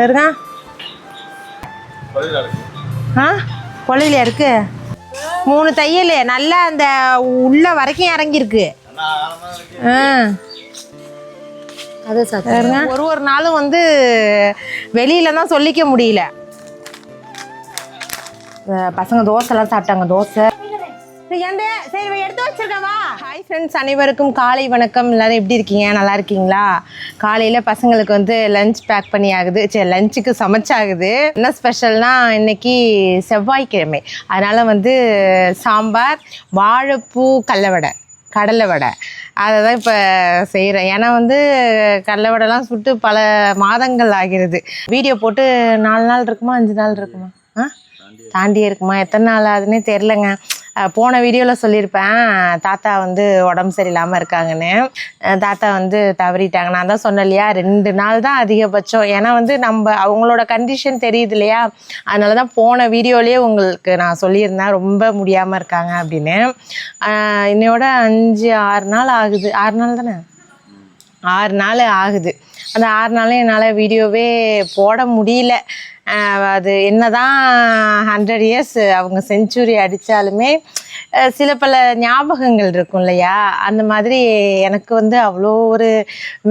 இருங்க. கொள்ளையில இருக்கு 3 தையல் நல்லா அந்த உள்ள வரைக்கும் இறங்கியிருக்கு. ஒரு நாளும் வந்து வெளியில தான் சொல்லிக்க முடியல. பசங்க தோசைலாம் சாப்பிட்டாங்க. தோசை சரி எடுத்து வச்சிருக்கவா. ஹாய் ஃப்ரெண்ட்ஸ், அனைவருக்கும் காலை வணக்கம். எல்லாரும் எப்படி இருக்கீங்க? நல்லா இருக்கீங்களா? காலையில் பசங்களுக்கு வந்து லஞ்ச் பேக் பண்ணி ஆகுது. சரி, லஞ்சுக்கு சமைச்சாகுது. என்ன ஸ்பெஷல்னா இன்னைக்கு செவ்வாய்க்கிழமை, அதனால் வந்து சாம்பார், வாழைப்பூ, கடலை வடை அதை தான் இப்போ செய்கிறேன். ஏன்னா வந்து கடலை வடைலாம் சுட்டு பல மாதங்கள் ஆகிறது. வீடியோ போட்டு 4 நாள் இருக்குமா 5 நாள் இருக்குமா தாண்டியே இருக்குமா, எத்தனை நாள் ஆகுதுன்னே தெரிலங்க. போன வீடியோவில் சொல்லியிருப்பேன் தாத்தா வந்து உடம்பு சரியில்லாமல் இருக்காங்கன்னு. தாத்தா வந்து தவறிட்டாங்க. நான் தான் சொன்னேன் இல்லையா, 2 நாள் தான் அதிகபட்சம். ஏன்னா வந்து அவங்களோட கண்டிஷன் தெரியுது இல்லையா, அதனால தான் போன வீடியோலேயே உங்களுக்கு நான் சொல்லியிருந்தேன் ரொம்ப முடியாமல் இருக்காங்க அப்படின்னு. இன்னையோட 5-6 நாள் ஆகுது. 6 நாள் தானே, 6 நாள் ஆகுது. அந்த 6 நாளும் என்னால் வீடியோவே போட முடியல. அது என்னதான் 100 இயர்ஸ் அவங்க செஞ்சுரி அடித்தாலுமே சில பல ஞாபகங்கள் இருக்கும் இல்லையா, அந்த மாதிரி எனக்கு வந்து அவ்வளோ ஒரு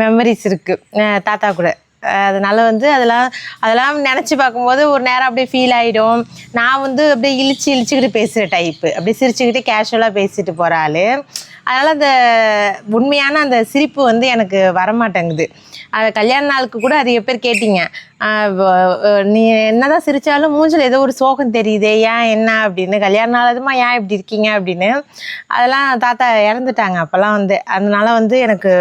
மெமரிஸ் இருக்குது தாத்தா கூட. அதனால் வந்து அதெல்லாம் நினச்சி பார்க்கும்போது ஒரு நேரம் அப்படியே ஃபீல் ஆகிடும். நான் வந்து அப்படியே இழிச்சிக்கிட்டு பேசுகிற டைப்பு, அப்படியே சிரிச்சுக்கிட்டு கேஷுவலாக பேசிட்டு போகிற ஆள். அதனால் அந்த உண்மையான அந்த சிரிப்பு வந்து எனக்கு வரமாட்டேங்குது. அது கல்யாண நாளுக்கு கூட அதிக பேர் கேட்டிங்க, நீ என்னதான் சிரித்தாலும் மூஞ்சில் ஏதோ ஒரு சோகம் தெரியுதே, ஏன் என்ன அப்படின்னு. கல்யாண நாள் அதுமா ஏன் இப்படி இருக்கீங்க அப்படின்னு. அதெல்லாம் தாத்தா இறந்துட்டாங்க அப்போல்லாம் வந்து. அதனால வந்து எனக்கு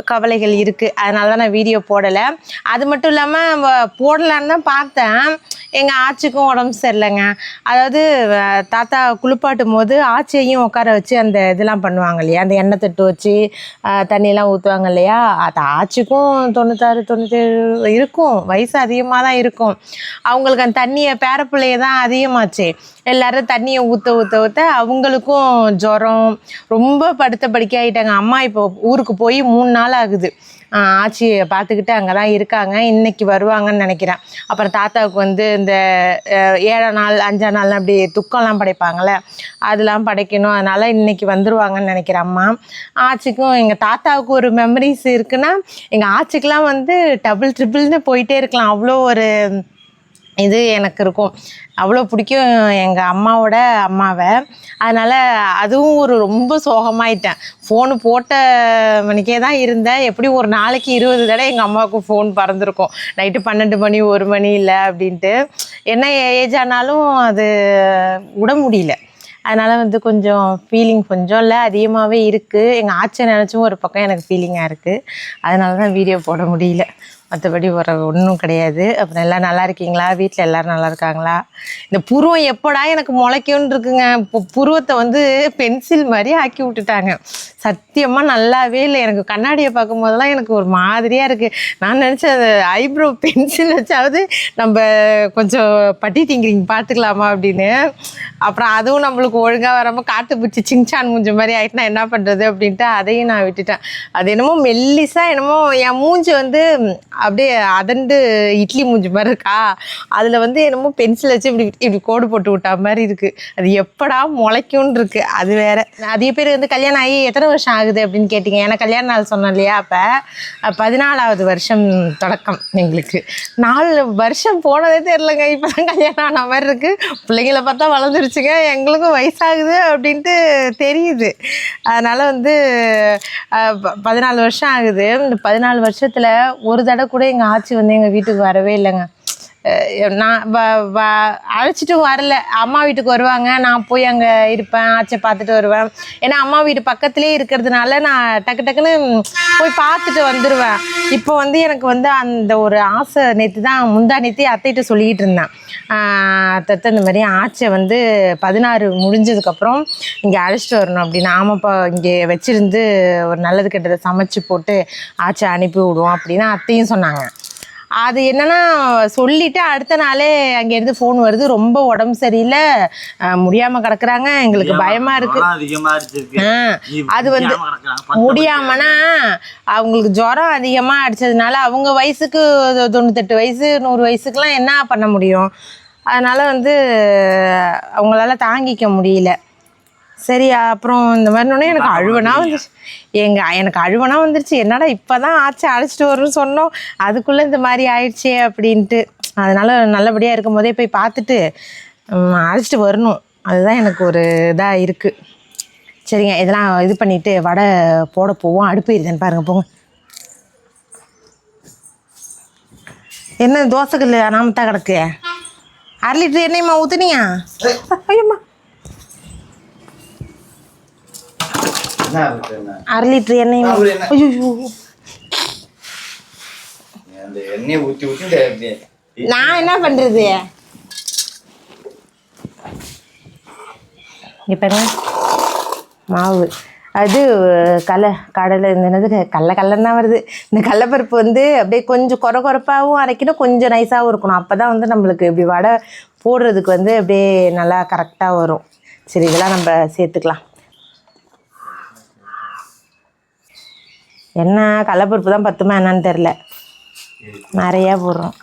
கவலைகள் இருக்குது. அதனால தான் நான் வீடியோ போடலை. அது மட்டும் இல்லாமல் போடலான்னு தான் பார்த்தேன். எங்கள் ஆச்சிக்கும் உடம்பு சரியில்லைங்க. அதாவது தாத்தா குளிப்பாட்டும் போது ஆச்சியையும் உட்கார வச்சு அந்த இதெல்லாம் பண்ணுவாங்க இல்லையா, அந்த எண்ணெய் தட்டு வச்சு தண்ணியெல்லாம் ஊற்றுவாங்க இல்லையா. அது ஆச்சிக்கும் 96-97 இருக்கும், வயசு அதிகமாக தான் இருக்கும். அவங்களுக்கு அந்த தண்ணியை பேரப்பிள்ளைய தான் அதிகமாச்சு. எல்லோரும் தண்ணியை ஊற்ற அவங்களுக்கும் ஜுரம், ரொம்ப படுத்த படுக்கை ஆகிட்டாங்க. அம்மா இப்போ ஊருக்கு போய் 3 நாள் ஆகுது. ஆச்சியை பார்த்துக்கிட்டு அங்கே தான் இருக்காங்க. இன்றைக்கி வருவாங்கன்னு நினைக்கிறேன். அப்புறம் தாத்தாவுக்கு வந்து இந்த 7ஆம் நாள் 5ஆம் நாள்லாம் அப்படி துக்கம்லாம் படைப்பாங்கள்ல, அதெல்லாம் படைக்கணும். அதனால் இன்றைக்கி வந்துடுவாங்கன்னு நினைக்கிறேன் அம்மா. ஆச்சிக்கும் எங்கள் தாத்தாவுக்கு ஒரு மெமரிஸ் இருக்குன்னா, எங்கள் ஆச்சிக்கெலாம் வந்து ட்ரிபிள்னு போயிட்டே இருக்கலாம். அவ்வளோ ஒரு இது எனக்கு இருக்கும். அவ்வளோ பிடிக்கும் எங்கள் அம்மாவோட அம்மாவை. அதனால் அதுவும் ஒரு ரொம்ப சோகமாயிட்டேன். ஃபோனு போட்ட மணிக்கே தான் இருந்தேன். எப்படி ஒரு நாளைக்கு 20 தடவை எங்கள் அம்மாவுக்கு ஃபோன் பறந்துருக்கும். நைட்டு 12 மணி 1 மணி இல்லை அப்படின்ட்டு. என்ன ஏஜ் ஆனாலும் அது விட முடியல. அதனால் வந்து கொஞ்சம் ஃபீலிங் கொஞ்சம் இல்லை அதிகமாகவே இருக்குது. எங்கள் ஆச்சை நினச்சும் ஒரு பக்கம் எனக்கு ஃபீலிங்காக இருக்குது. அதனால தான் வீடியோ போட முடியல. மற்றபடி ஒன்றும் கிடையாது. அப்புறம் எல்லாம் நல்லா இருக்கீங்களா? வீட்டில் எல்லோரும் நல்லா இருக்காங்களா? இந்த புருவம் எப்படா எனக்கு முளைக்கும்னு இருக்குங்க. இப்போ புருவத்தை வந்து பென்சில் மாதிரி ஆக்கி விட்டுட்டாங்க. சத்தியமாக நல்லாவே இல்லை. எனக்கு கண்ணாடியை பார்க்கும் போதெல்லாம் எனக்கு ஒரு மாதிரியாக இருக்குது. நான் நினச்சேன் அது ஐப்ரோ பென்சில் வச்சாவது நம்ம கொஞ்சம் பட்டி டிங்கிரிங் பார்த்துக்கலாமா அப்படின்னு. அப்புறம் அதுவும் நம்மளுக்கு ஒழுங்காக வராமல் காட்டுப்பூச்சி சிங்சான் மூஞ்சி மாதிரி ஆகிட்டுனா என்ன பண்ணுறது அப்படின்ட்டு அதையும் நான் விட்டுட்டேன். அது என்னமோ மெல்லிஸாக என்னமோ என் மூஞ்சி வந்து அப்படியே அதண்டு இட்லி மூஞ்சி மாதிரி இருக்கா, அதில் வந்து என்னமோ பென்சில் வச்சு இப்படி கோடு போட்டு விட்டா மாதிரி இருக்குது. அது எப்படா முளைக்கும்னு இருக்குது. அது வேறு. அதிக பேர் வந்து கல்யாணம் ஆகி எத்தனை வருஷம் ஆகுது அப்படின்னு கேட்டிங்க. ஏன்னா கல்யாண நாள் சொன்னோம் இல்லையா, அப்போ 14ஆவது வருஷம் தொடக்கம் எங்களுக்கு. 4 வருஷம் போனதே தெரிலங்க. இப்போ தான் கல்யாணம் ஆன மாதிரி இருக்குது. பிள்ளைங்களை பார்த்தா வளர்ந்துருச்சுங்க, எங்களுக்கும் வயசாகுது அப்படின்ட்டு தெரியுது. அதனால் வந்து 14 வருஷம் ஆகுது. இந்த 14 வருஷத்தில் ஒரு தடவை கூட எங்கள் ஆச்சி வந்து எங்கள் வீட்டுக்கு வரவே இல்லைங்க. நான் அழைச்சிட்டு வரல. அம்மா வீட்டுக்கு வருவாங்க, நான் போய் அங்கே இருப்பேன், ஆச்சை பார்த்துட்டு வருவேன். ஏன்னா அம்மா வீடு பக்கத்துலேயே இருக்கிறதுனால நான் டக்குன்னு போய் பார்த்துட்டு வந்துடுவேன். இப்போ வந்து எனக்கு வந்து அந்த ஒரு ஆசை முந்தா நேற்று அத்தைகிட்ட சொல்லிக்கிட்டு இருந்தேன். அத்தை இந்த மாதிரி ஆச்சை வந்து 16 முடிஞ்சதுக்கப்புறம் இங்கே அழைச்சிட்டு வரணும் அப்படின்னு. ஆமாப்பா, இங்கே வச்சுருந்து ஒரு நல்லது கெட்டதை சமைச்சு போட்டு ஆச்சை அனுப்பி விடுவோம் அப்படின்னு அத்தையும் சொன்னாங்க. அது என்னன்னா சொல்லிட்டு அடுத்த நாளே அங்கேருந்து ஃபோன் வருது, ரொம்ப உடம்பு சரியில்லை, முடியாமல் கிடக்குறாங்க, எங்களுக்கு பயமாக இருக்குது. அது வந்து முடியாமனா அவங்களுக்கு ஜுரம் அதிகமாக அடித்ததுனால அவங்க வயசுக்கு 98 வயசு 100 வயசுக்கெலாம் என்ன பண்ண முடியும்? அதனால் வந்து அவங்களால தாங்கிக்க முடியல. சரி, அப்புறம் இந்த மாதிரினோடனே எனக்கு அழுவனா வந்துருச்சு. எனக்கு அழுவனா வந்துருச்சு. என்னடா இப்போ தான் ஆச்சு, அழைச்சிட்டு வரும்னு சொன்னோம், அதுக்குள்ளே இந்த மாதிரி ஆயிடுச்சே அப்படின்ட்டு. அதனால் நல்லபடியாக இருக்கும் போதே போய் பார்த்துட்டு அழைச்சிட்டு வரணும். அதுதான் எனக்கு ஒரு இதாக இருக்குது. சரிங்க, இதெல்லாம் இது பண்ணிவிட்டு வடை போட போவோம். அடுப்பு இருக்குதுன்னு பாருங்கள், போங்க. என்ன தோசைக்கல் நாமத்தா கிடக்கு? 1/2 லிட்டர் எண்ணெயம்மா ஊற்றுனியா? ஐயம்மா, 1/2 லிட்டர் எண்ணெய். நான் என்ன பண்றது? இப்ப மாவு அது கடலை என்னது கடலன்னு தான் வருது. இந்த கடலைப்பருப்பு வந்து அப்படியே கொஞ்சம் கொரப்பாகவும் அரைக்கணும், கொஞ்சம் நைஸாகவும் இருக்கணும். அப்போ தான் வந்து நம்மளுக்கு இப்படி வடை போடுறதுக்கு வந்து அப்படியே நல்லா கரெக்டாக வரும். சரி, இதெல்லாம் நம்ம சேர்த்துக்கலாம். என்ன கடலைப்பருப்பு தான் பத்துமா என்னன்னு தெரில, நிறையா போடுறோம்.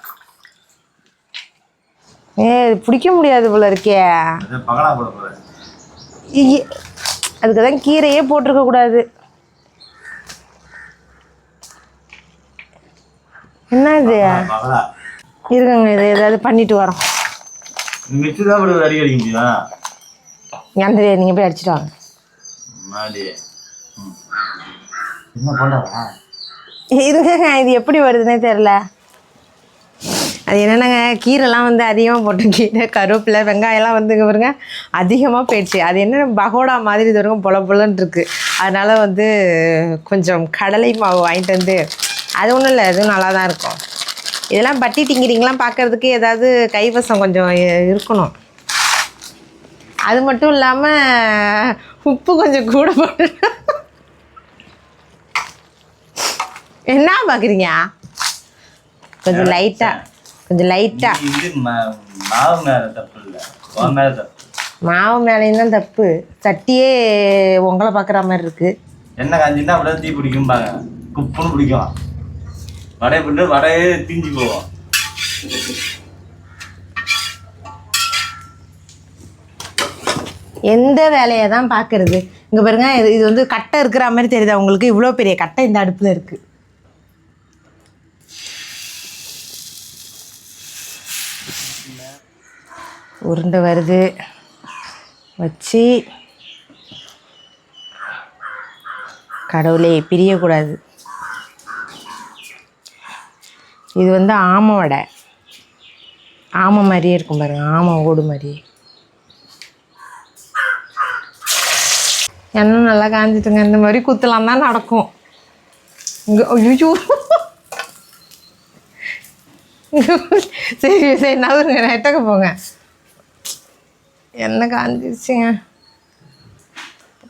பிடிக்க முடியாது போல இருக்கே. அதுக்கு தான் கீரையே போட்டிருக்க கூடாது. என்ன இது இருக்குங்க, இது ஏதாவது பண்ணிட்டு வரோம். ஏன் தெரியாது, நீங்கள் போய் அடிச்சுட்டு வாங்க. இதுங்க இது எப்படி வருதுன்னே தெரில. அது என்னென்னங்க, கீரைலாம் வந்து அதிகமாக போட்டு, கீரை கருவேப்பிலை வெங்காயம்லாம் வந்துங்க பாருங்க அதிகமாக போயிடுச்சு. அது என்ன பகோடா மாதிரி இது வரைக்கும் பொலன்னு இருக்குது. அதனால் வந்து கொஞ்சம் கடலை மாவு வாங்கிட்டு வந்து, அது ஒன்றும் இல்லை, அதுவும் நல்லா தான் இருக்கும். இதெல்லாம் பட்டி டிங்கிறீங்களாம் பார்க்குறதுக்கு ஏதாவது கைவசம் கொஞ்சம் இருக்கணும். அது மட்டும் இல்லாமல் உப்பு கொஞ்சம் கூட போட்டு. என்ன பார்க்குறீங்க? கொஞ்சம் லைட்டாக மாவு மேலேயும் தான் தப்பு. சட்டியே உங்களை பார்க்குற மாதிரி இருக்கு. என்ன காஞ்சின்னா அப்படியே தீ பிடிக்கும்பாங்க, குப்புன்னு பிடிக்கும். வடையை போட்டு வடையே தீஞ்சு போவோம். எந்த வேலையை தான் பார்க்குறது? இங்கே பாருங்க, இது வந்து கட்டை இருக்கிற மாதிரி தெரியுது உங்களுக்கு. இவ்வளோ பெரிய கட்டை இந்த அடுப்பில் இருக்குது. உருண்டை வருது வச்சு, கடவுளே பிரியக்கூடாது. இது வந்து ஆமை வடை, ஆமை மாதிரியே இருக்கும் பாருங்க, ஆமை ஓடு மாதிரியே. எண்ணெய் நல்லா காஞ்சிட்டுங்க. இந்த மாதிரி குத்தலாம் தான் நடக்கும் இங்கே. ஐயோ, சரி நவருங்க, நெட்டக்க போங்க. எண்ணெய் காஞ்சிருச்சுங்க.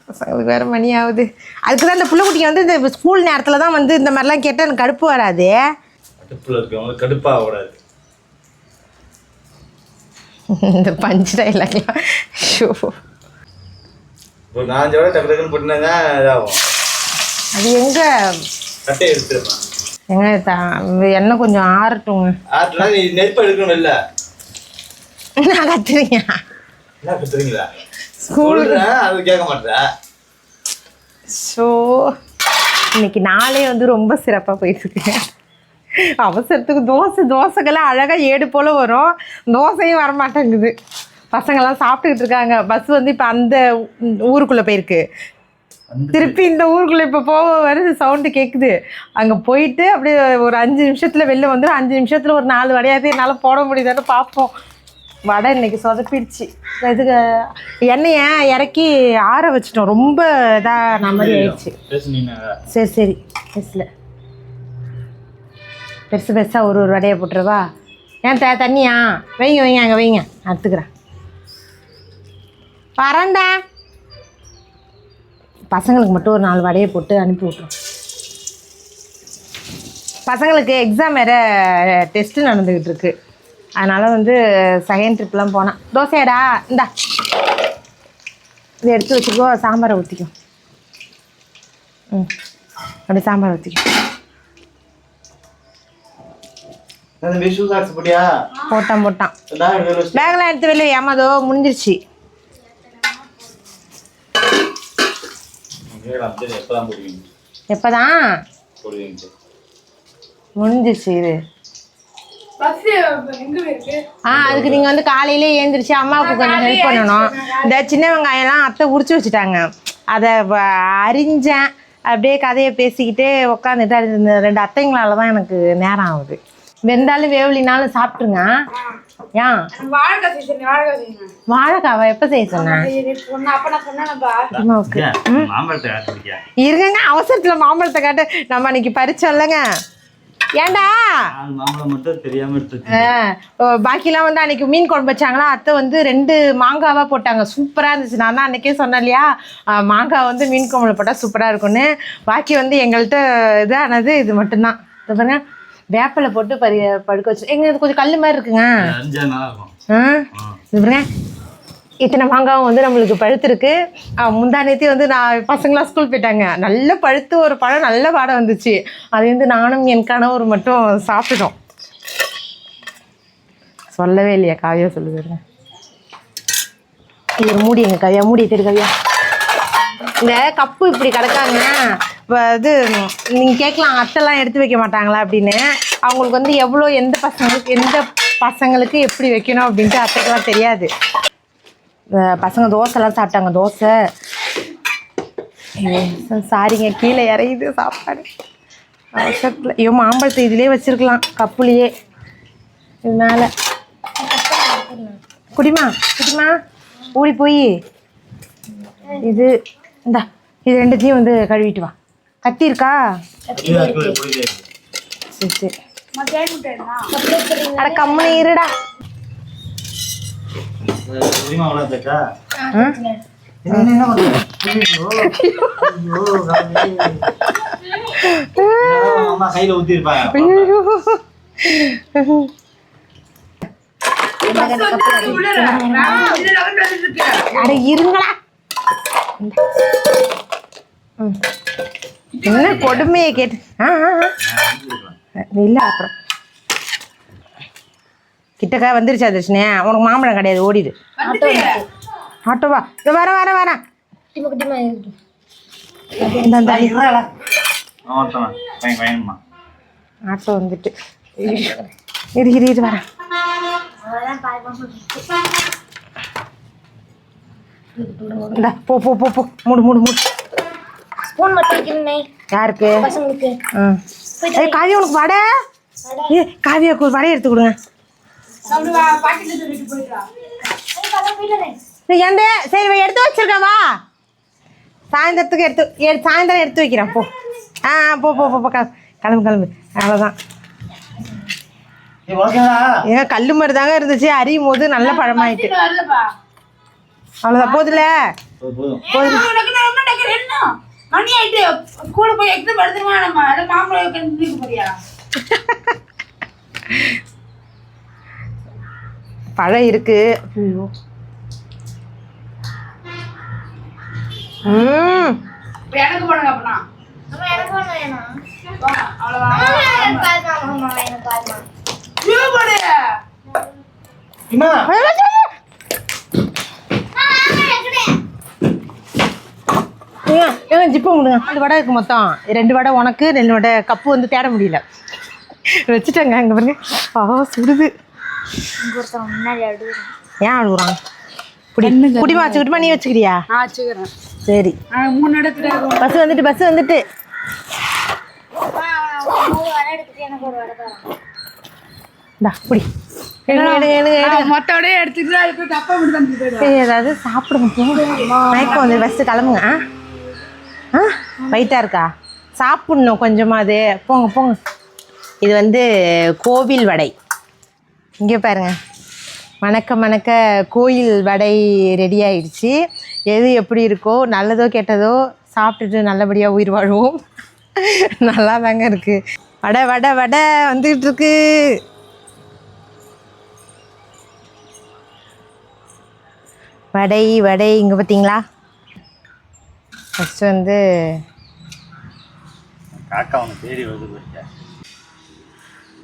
பசங்களுக்கு வேறு மணி ஆகுது. அதுக்கு தான் இந்த பிள்ளைக்குட்டிங்க வந்து இந்த ஸ்கூல் நேரத்தில் தான் வந்து இந்த மாதிரிலாம் கேட்டால் எனக்கு கடுப்பு வராது. கடுப்பாக கூடாது. இந்த பஞ்சு டைலாக்லாம் ஷோ ஒரு 4 வடை டக்கு டக்குன்னு போட்டுனா தான் இதாகும். அது எங்கே கட்டையை எடுத்துடலாம். எண்ணெய் கொஞ்சம் ஆறட்டுங்க. ஆறட்டுனா நீ நெருப்பு எடுக்கணும். இல்லை நான் கத்துறீங்க. என்ன கத்துறீங்களா? ஸ்கூலுக்கு அது கேட்க மாட்டேன். ஸோ இன்னைக்கு நாளே வந்து ரொம்ப சிறப்பாக போயிட்டுருக்கு. அவசரத்துக்கு தோசைக்கெல்லாம் அழகாக ஏடு போல் வரும், தோசையும் வரமாட்டேங்குது. பசங்கள்லாம் சாப்பிட்டுக்கிட்டு இருக்காங்க. பஸ் வந்து இப்போ அந்த ஊருக்குள்ளே போயிருக்கு, திருப்பி இந்த ஊருக்குள்ளே இப்போ போக வருது, சவுண்டு கேட்குது. அங்கே போயிட்டு அப்படியே ஒரு 5 நிமிஷத்தில் வெளில வந்துடும். 5 நிமிஷத்தில் ஒரு 4 வடையாவது என்னால் போட முடியுதான்னு பார்ப்போம். வடை இன்னைக்கு சொதப்பிடுச்சு. இதுக்கு எண்ணெயை இறக்கி ஆற வச்சிட்டோம், ரொம்ப இதாக நான் மாதிரி ஆயிடுச்சு. சரி பெருசில் பெருசாக ஒரு வடையை போட்டுருவா. ஏன் தண்ணியா? வைங்க அங்கே வைங்க, எடுத்துக்கிறேன். வரேன்டா. பசங்களுக்கு மட்டும் ஒரு 4 வடையை போட்டு அனுப்பி விட்ருவோம். பசங்களுக்கு எக்ஸாம் வேறு டெஸ்ட்டு நடந்துக்கிட்டு இருக்கு. அதனால் வந்து செகண்ட் ட்ரிப்லாம் போனேன். தோசையாடா இந்தா இதை எடுத்து வச்சுக்கோ, சாம்பாரை ஊற்றிக்கும். அப்படி சாம்பார் ஊற்றிக்கும். போட்டான் பேக்கெலாம் எடுத்து வெளியே ஏமாதோ முடிஞ்சிருச்சு. எப்போதான் முடிஞ்சிருச்சு இது. அதுக்கு நீங்கள் வந்து காலையிலே எழுந்திரிச்சு அம்மாவுக்கு கொஞ்சம் ஹெல்ப் பண்ணணும். இந்த சின்ன வெங்காயம்லாம் அத்தை உரிச்சு வச்சுட்டாங்க, அதை அரிஞ்சேன். அப்படியே கதையை பேசிக்கிட்டே உட்காந்துட்டு இந்த 2 அத்தைங்களால தான் எனக்கு நேரம் ஆகுது. வெந்தாலும் வேவலினாலும் சாப்பிட்ருங்க. ஏன் வாழைக்காவை எப்போ செய்ய சொன்னேன்? இருங்க, அவசரத்தில் மாம்பழத்தை காட்டு. நம்ம அன்னைக்கு பறிச்சோம்லங்க. ஏண்டா பாக்கிலாம் வந்து அன்னைக்கு மீன் குழம்பு வச்சாங்களா, அத்தை வந்து 2 மாங்காவாக போட்டாங்க. சூப்பராக இருந்துச்சு. நான் தான் அன்றைக்கே சொன்னேன் இல்லையா, மாங்காய் வந்து மீன் குழம்புல போட்டால் சூப்பராக இருக்கும்னு. பாக்கி வந்து எங்கள்கிட்ட இதானது இது மட்டும்தான். இது பாருங்க, வேப்பிலை போட்டு படுக்க வச்சு எங்களுக்கு கொஞ்சம் கல் மாதிரி இருக்குங்க. இது பாருங்க, இத்தனை மாங்காவும் வந்து நம்மளுக்கு பழுத்துருக்கு. முந்தா நேத்தி வந்து நான் பசங்களாம் ஸ்கூல் போயிட்டாங்க, நல்ல பழுத்து ஒரு பழம் நல்ல வாடை வந்துச்சு. அது வந்து நானும் என் கணவர் மட்டும் சாப்பிட்டோம். சொல்லவே இல்லையா காவியா, சொல்லுங்க. இது மூடி எங்க கவியா, மூடி தெரு கவியா. இந்த கப்பு இப்படி கிடக்காங்க. இப்போ இது நீங்கள் கேட்கலாம், அத்தைலாம் எடுத்து வைக்க மாட்டாங்களா அப்படின்னு. அவங்களுக்கு வந்து எவ்வளோ எந்த பசங்களுக்கு எப்படி வைக்கணும் அப்படின்ட்டு அத்தைக்கெல்லாம் தெரியாது. பசங்க தோசைலாம் சாப்பிட்டாங்க. தோசை சாரிங்க, கீழே இறையுது சாப்பாடு. அவசரத்தில் ஐயோ, மாம்பழத்தை இதிலே வச்சுருக்கலாம் கப்புலேயே. இதனால குடிமா ஓடி போய் இது இந்தா இது 2த்தையும் வந்து கழுவிட்டு வா. கத்தி இருக்கா? சரி சரி, அட கம்முனு இருடா. இருங்களா, என்ன கொடுமையை கேட்டு. இல்லை அப்புறம் கிட்டக்கா வந்துருச்சா தர்ஷினே? உனக்கு மாம்பழம் கிடையாது, ஓடிடு. ஆட்டோவா? இந்த வரேன். ஆட்டோ வந்துட்டு இரு வரேன். போ மூடு. ஸ்பூன் மட்டும் வைக்கணுமே. யாருக்கு? பசங்களுக்கு. காவியா உனக்கு வடை? காவியாவுக்கு ஒரு வடை எடுத்து கொடுங்க. ஏன் சரி எடுத்து வச்சிருக்கேன், வா. சாயந்தரத்துக்கு சாயந்தரம் எடுத்து வைக்கிறேன். போ போ கிளம்பு. அவ்வளோதான். ஏங்க கல்லு மாதிரி தாங்க இருந்துச்சு, அறியும் போது நல்ல பழமாயிட்டு. அவ்வளோதான், போதுல பழம் இருக்கு. ஜிப்பு முடுங்க. 2 வடை இருக்கு மொத்தம். 2 வடை உனக்கு, 2 வடை. கப்பு வந்து தேட முடியல, வச்சுட்டேங்க. இங்கே பாருங்க, சுடுது. ஏன் அழுகுறான்? குடிமா வச்சுக்கிட்டுமா? நீ வச்சுக்கிறியா? சரி, 3 இடத்துல பஸ் வந்துட்டு குடி. ஏதாவது சாப்பிடுங்க, மயக்கம் வந்து பஸ்ஸு கிளம்புங்க. வெயிட்டாக இருக்கா? சாப்பிட்ணும் கொஞ்சமாவது. போங்க. இது வந்து கோவில் வடை. இங்கே பாருங்க, மணக்க கோயில் வடை ரெடி ஆயிடுச்சு. எது எப்படி இருக்கோ, நல்லதோ கெட்டதோ சாப்பிட்டுட்டு நல்லபடியாக உயிர் வாழ்வோம். நல்லா தாங்க இருக்குது. வடை வடை வடை வந்துகிட்டு இருக்கு. வடை வடை இங்கே பார்த்தீங்களா? ஃபஸ்ட்டு வந்து காக்கா அவனை தேடி வருது போயிட்டா.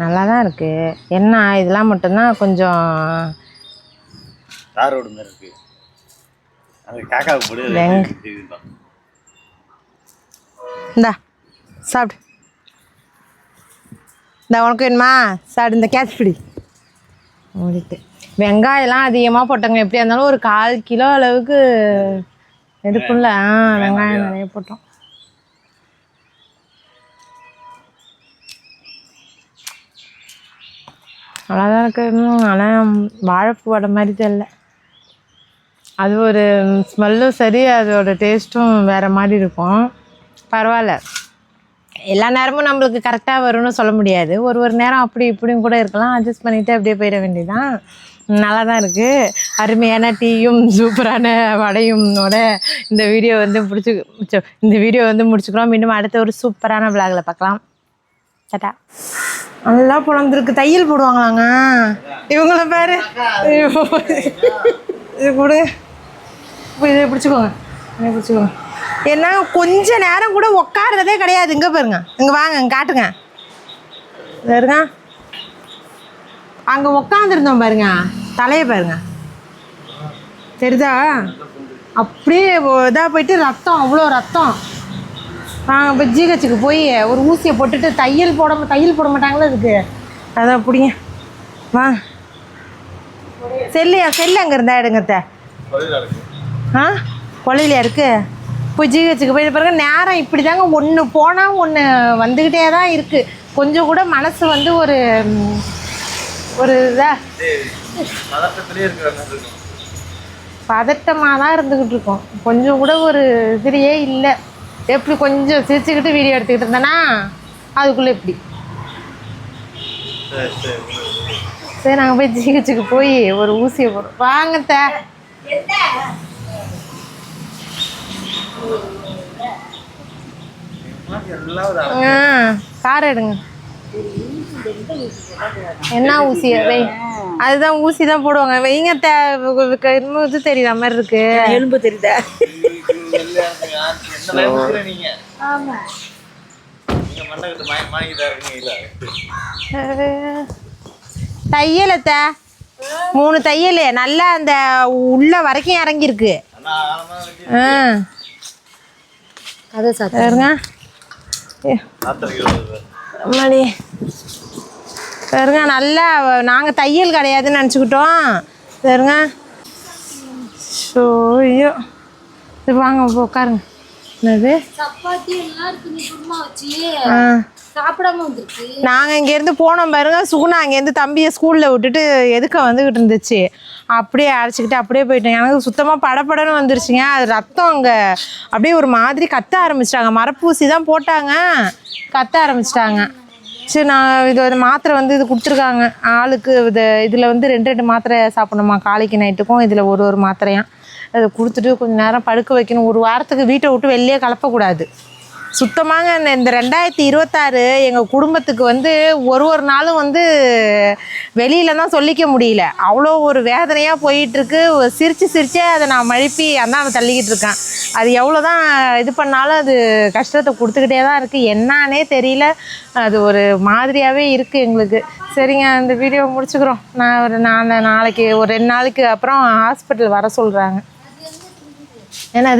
நல்லா தான் இருக்குது. என்ன இதெல்லாம் மட்டும்தான் கொஞ்சம் தார் ரோடு மாதிரி இருக்கு. அது காக்காவுக்கு போடு. இந்தா சாப்பிடு. இந்த உனக்கு வேணுமா? சாப்பிடு. இந்த கேட்ச் பிடி முடிட்டு. வெங்காயம்லாம் அதிகமாக போட்டோங்க. எப்படியா இருந்தாலும் ஒரு 1/4 கிலோ அளவுக்கு இருக்கும்ல. வெங்காயம் நிறைய போட்டோம். நல்லா தான் இருக்கு. ஆனால் வாழைப்பூ வடை மாதிரி தெரியல. அது ஒரு ஸ்மெல்லும் சரி, அதோட டேஸ்ட்டும் வேறு மாதிரி இருக்கும். பரவாயில்ல, எல்லா நேரமும் நம்மளுக்கு கரெக்டாக வரும்னு சொல்ல முடியாது. ஒரு நேரம் அப்படி இப்படியும் கூட இருக்கலாம். அட்ஜஸ்ட் பண்ணிவிட்டு அப்படியே போயிட வேண்டியதான். நல்லா தான் இருக்குது. அருமையான டீயும் சூப்பரான வடையுமோட இந்த வீடியோ வந்து முடிச்சுக்கிறோம். மீண்டும் அடுத்த ஒரு சூப்பரான விளாகில் பார்க்கலாம். சட்டா நல்லா புலந்துருக்கு. தையல் போடுவாங்களாங்க இவங்கள பாரு. இது கொடு. இதை பிடிச்சிக்கோங்க. ஏன்னா கொஞ்ச நேரம் கூட உட்காரதே கிடையாது. இங்கே பாருங்க, இங்கே வாங்க, இங்கே காட்டுங்க. பாருங்க, அங்கே உட்காந்துருந்தோம் பாருங்க, தலையை பாருங்க, தெரியுதா? அப்படியே இதாக போயிட்டு ரத்தம், அவ்வளோ ரத்தம். நாங்கள் இப்போ ஜிஹெச்சுக்கு போய் ஒரு ஊசியை போட்டுட்டு தையல் போட மாட்டாங்களா இதுக்கு? அதான் பிடிங்க. வா, செல்லு அங்கே இருந்தா எடுங்கத்த. கொள்ளையிலையா இருக்குது? போய் ஜிஹெச்சுக்கு போய் பாருங்க. நேரம் இப்படி தாங்க, ஒன்று போனால் ஒன்று வந்துக்கிட்டே தான் இருக்குது. கொஞ்சம் கூட மனசு வந்து ஒரு இதாக பதட்டமாக தான் இருந்துக்கிட்டு இருக்கோம். கொஞ்சம் கூட ஒரு இதுலேயே இல்லை. எப்படி கொஞ்சம் சிரிச்சுக்கிட்டு வீடியோ எடுத்துக்கிட்டு இருந்தேன்னா அதுக்குள்ளே இப்படி. சரி, நாங்கள் போய் ஜிஹெச்சுக்கு போய் ஒரு ஊசியை போடுறோம். வாங்கத்த. கார் எடுங்க. என்ன ஊசி? அதுதான் ஊசி தான் போடுவாங்க. வைங்க. இன்னும் இது தெரியுற மாதிரி இருக்கு. எலும்பு தெரியுதா? தையலத்த 3 தையல் நல்லா அந்த உள்ள வரைக்கும் இறங்கியிருக்கு. அது சாருங்க பாருங்க. நல்லா நாங்கள் தையல் கிடையாதுன்னு நினச்சிக்கிட்டோம். பாருங்க. ஸோ ஐயோ, இது வாங்க உட்காருங்க. என்னது? நாங்கள் இங்கேருந்து போனோம் பாருங்க. சுகுணா அங்கேருந்து தம்பியை ஸ்கூலில் விட்டுட்டு எதுக்க வந்துக்கிட்டு இருந்துச்சு. அப்படியே அழைச்சிக்கிட்டு அப்படியே போயிட்டேன். எனக்கு சுத்தமாக படப்படன்னு வந்துருச்சுங்க. அது ரத்தம் அங்கே அப்படியே ஒரு மாதிரி கத்த ஆரம்பிச்சிட்டாங்க. மரப்பூசி தான் போட்டாங்க, கத்த ஆரம்பிச்சிட்டாங்க. சரி, நான் இது மாத்திரை வந்து இது கொடுத்துருக்காங்க ஆளுக்கு. இதில் வந்து 2 மாத்திரை சாப்பிடணுமா, காலைக்கு நைட்டுக்கும். இதில் ஒரு மாத்திரையாக அதை கொடுத்துட்டு கொஞ்சம் நேரம் படுக்க வைக்கணும். 1 வாரத்துக்கு வீட்டை விட்டு வெளியே கலப்பக்கூடாது சுத்தமாங்க. இந்த 2026 எங்கள் குடும்பத்துக்கு வந்து ஒரு நாளும் வந்து வெளியில தான் சொல்லிக்க முடியல. அவ்வளோ ஒரு வேதனையாக போயிட்டுருக்கு. சிரிச்சே அதை நான் மழுப்பி அந்தாண்ட தள்ளிக்கிட்டு இருக்கேன். அது எவ்வளோ தான் இது பண்ணாலும் அது கஷ்டத்தை கொடுத்துக்கிட்டே தான் இருக்குது. என்னானே தெரியல. அது ஒரு மாதிரியாகவே இருக்குது எங்களுக்கு. சரிங்க, இந்த வீடியோ முடிச்சுக்கிறோம். நான் நாளைக்கு ஒரு 2 நாளைக்கு அப்புறம் ஹாஸ்பிட்டல் வர சொல்கிறாங்க. என்னது?